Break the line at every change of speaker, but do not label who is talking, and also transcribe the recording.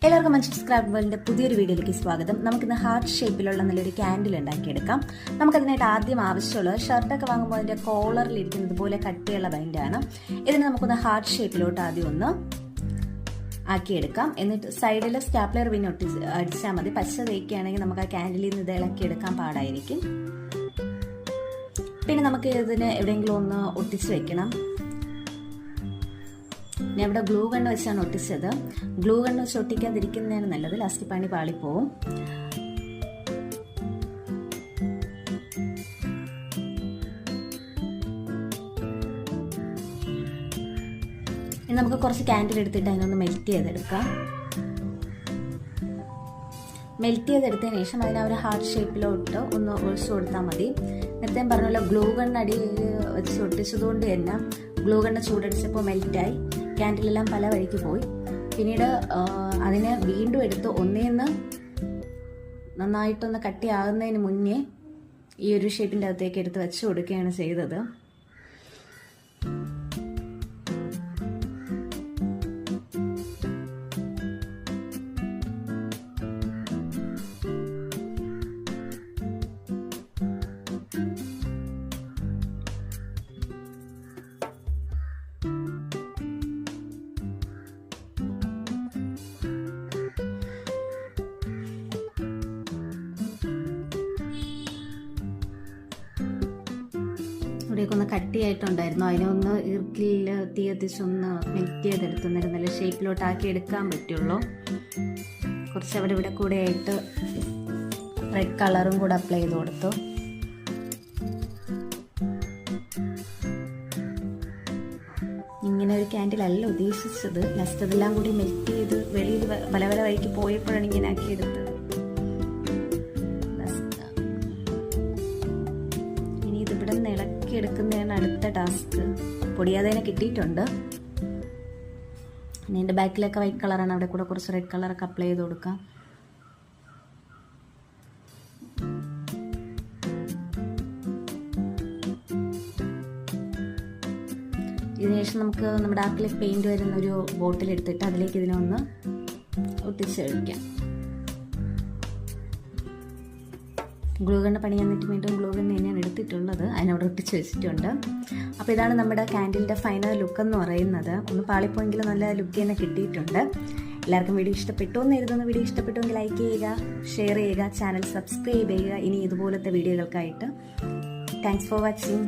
എല്ലാവർക്കും മഞ്ജു സ്ക്രാപ്പ് വേൾഡിന്റെ പുതിയൊരു വീഡിയോയിലേക്ക് സ്വാഗതം. നമുക്കിന്ന് ഹാർട്ട് ഷേപ്പിലുള്ള നല്ലൊരു ക്യാൻഡിൽ ഉണ്ടാക്കിയെടുക്കാം. നമുക്കതിനായിട്ട് ആദ്യം ആവശ്യമുള്ളത് ഷർട്ടൊക്കെ വാങ്ങുമ്പോൾ അതിന്റെ കോളറിൽ ഇരിക്കുന്നത് പോലെ കട്ടിയുള്ള ബൈൻഡാണ്. ഇതിന് നമുക്കൊന്ന് ഹാർട്ട് ഷേപ്പിലോട്ട് ആദ്യം ഒന്ന് ആക്കിയെടുക്കാം. എന്നിട്ട് സൈഡിൽ സ്റ്റാപ്ലർ പിൻ അടിച്ചാൽ മതി. പച്ച തേക്കുകയാണെങ്കിൽ നമുക്ക് ആ ക്യാൻഡിലിൽ നിന്ന് ഇത് ഇളക്കിയെടുക്കാൻ പാടായിരിക്കും. പിന്നെ നമുക്ക് ഇതിന് എവിടെയെങ്കിലും ഒന്ന് ഒട്ടിച്ച് വെക്കണം. ഞാൻ ഇവിടെ ഗ്ലൂ ഗണ്ണ് വെച്ചാണ് ഒട്ടിച്ചത്. ഗ്ലൂ ഗണ്ണ് വെച്ച് ഒട്ടിക്കാതിരിക്കുന്നതാണ് നല്ലത്, ലാസ്റ്റ് പണി പാളിപ്പോവും. ഇനി നമുക്ക് കുറച്ച് ക്യാൻഡിൽ എടുത്തിട്ട് അതിനൊന്ന് മെൽറ്റ് ചെയ്തെടുക്കാം. മെൽറ്റ് ചെയ്തെടുത്തതിന് ശേഷം അതിനെ ഒരു ഹാർട്ട് ഷേപ്പിലോട്ട് ഒന്ന് ഒഴിച്ചു കൊടുത്താൽ മതി. നേരത്തെ പറഞ്ഞല്ലോ ഗ്ലൂ ഗണ്ണ് അടി വെച്ച് ഒട്ടിച്ചതുകൊണ്ട് തന്നെ ഗ്ലൂ ഗണ്ണ് ചൂടടിച്ചപ്പോൾ മെൽറ്റായി ക്യാൻഡിലെല്ലാം പല വഴിക്ക് പോയി. പിന്നീട് അതിനെ വീണ്ടും എടുത്ത് ഒന്നേന്ന് നന്നായിട്ടൊന്ന് കട്ടിയാകുന്നതിന് മുന്നേ ഈ ഒരു ഷേപ്പിൻ്റെ അകത്തേക്ക് എടുത്ത് വെച്ച് കൊടുക്കുകയാണ് ചെയ്തത്. ഇവിടെയൊക്കെ ഒന്ന് കട്ടിയായിട്ടുണ്ടായിരുന്നു. അതിനൊന്ന് ഇർക്കിൽ തീ കത്തിച്ചൊന്ന് മെൽറ്റ് ചെയ്തെടുത്തുന്നേരം നല്ല ഷേപ്പിലോട്ടാക്കി എടുക്കാൻ പറ്റുള്ളൂ. കുറച്ച് അവിടെ ഇവിടെ കൂടെ ആയിട്ട് റെഡ് കളറും കൂടെ അപ്ലൈ ചെയ്ത് കൊടുത്തു. ഇങ്ങനെ ഒരു ക്യാൻഡിൽ അല്ല ഉദ്ദേശിച്ചത്. ലാസ്റ്റ് അതെല്ലാം കൂടി മെൽറ്റ് ചെയ്ത് വെളിയിൽ പല പല വഴിക്ക് പോയപ്പോഴാണ് ഇങ്ങനെ ആക്കിയെടുത്തത്. ഇവിടെ നിന്ന് ഇളക്കി എടുക്കുന്നതാണ് അടുത്ത ടാസ്ക്. പൊടിയാതെ തന്നെ കിട്ടിയിട്ടുണ്ട്. എൻ്റെ ബാക്കിലൊക്കെ വൈറ്റ് കളറാണ്, അവിടെ കൂടെ കുറച്ച് റെഡ് കളറൊക്കെ അപ്ലൈ ചെയ്ത് കൊടുക്കാം. ഇതിനുശേഷം നമുക്ക് നമ്മുടെ ആക്കിലെ പെയിന്റ് വരുന്ന ഒരു ബോട്ടിൽ എടുത്തിട്ട് അതിലേക്ക് ഇതിനൊന്ന് ഒട്ടിച്ചൊഴിക്കാം. ഗ്ലൂ ഗണ്ണ് പണി എന്നിട്ട് വീണ്ടും ഗ്ലൂ ഗണ്ണ് തന്നെയാണ് എടുത്തിട്ടുള്ളത്. അതിനവിടെ ഒട്ടിച്ച് വെച്ചിട്ടുണ്ട്. അപ്പോൾ ഇതാണ് നമ്മുടെ ക്യാൻഡിലിൻ്റെ ഫൈനൽ ലുക്ക് എന്ന് പറയുന്നത്. ഒന്ന് പാളിപ്പോയെങ്കിലും നല്ല ലുക്ക് തന്നെ കിട്ടിയിട്ടുണ്ട്. എല്ലാവർക്കും വീഡിയോ ഇഷ്ടപ്പെട്ടു എന്ന് കരുതുന്നു. വീഡിയോ ഇഷ്ടപ്പെട്ടുവെങ്കിൽ ലൈക്ക് ചെയ്യുക, ഷെയർ ചെയ്യുക, ചാനൽ സബ്സ്ക്രൈബ് ചെയ്യുക. ഇനി ഇതുപോലത്തെ വീഡിയോകൾക്കായിട്ട് താങ്ക്സ് ഫോർ വാച്ചിങ്.